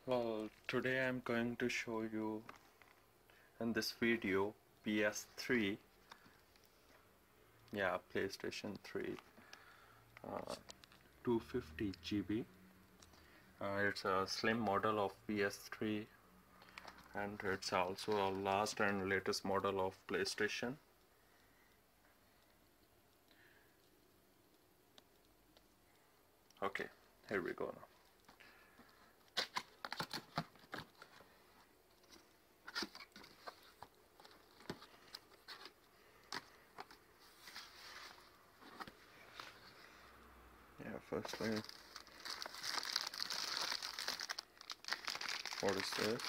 Well, today I'm going to show you in this video PS3, PlayStation 3, 250 GB. It's a slim model of PS3 and it's also a last and latest model of PlayStation. Okay, here we go now. Firstly, what is this?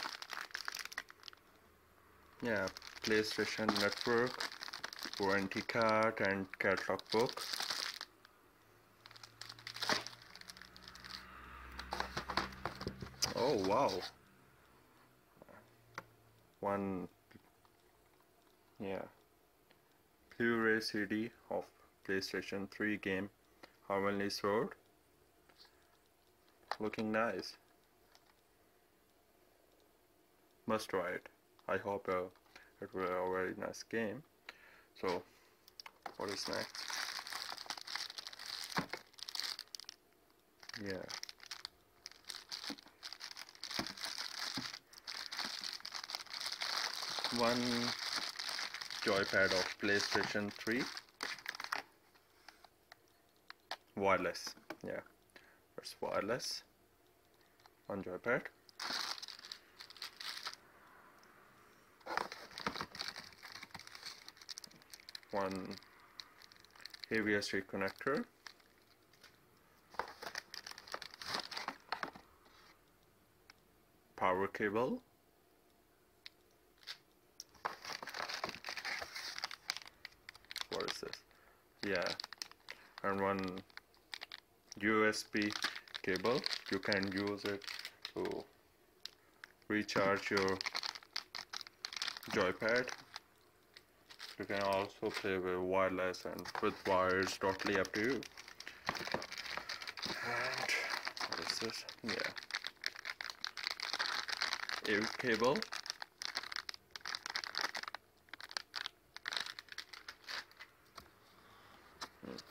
PlayStation Network, warranty card and catalog book. Oh wow! One Blu-ray CD of PlayStation 3 game Harmony's Road. Looking nice. Must try it. I hope it will be a very nice game. So, what is next? One joypad of PlayStation 3. Wireless. It's wireless. One joypad. One AVSC connector. Power cable. What is this? And one USB cable. You can use it to recharge your joypad. You can also play with wireless and with wires, totally up to you. And what is this? AV cable.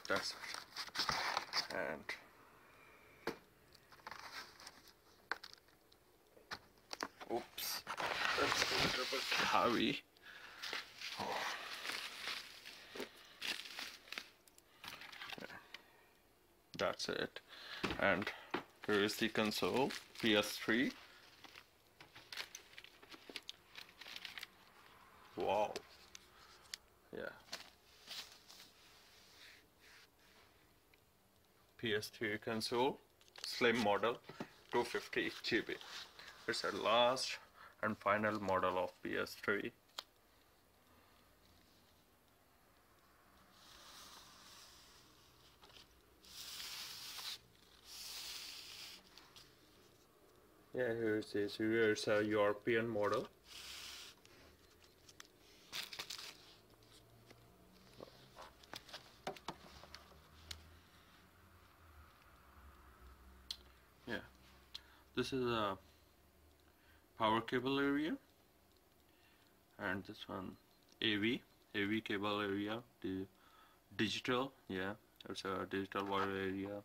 That's it. And oops, that's a little bit heavy. That's it. And here is the console, PS3. Wow. PS3 console, slim model, 250 GB. It's a last and final model of PS3. Here it is. Here's a European model. This is a power cable area, and this one AV cable area, the digital, it's a digital wire area,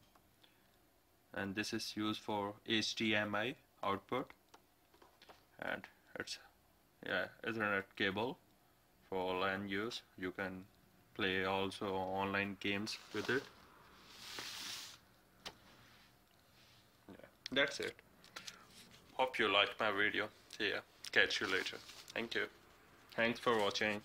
and this is used for HDMI output, and it's Ethernet cable for LAN use. You can play also online games with it. That's it. Hope you liked my video. Catch you later. Thank you. Thanks for watching.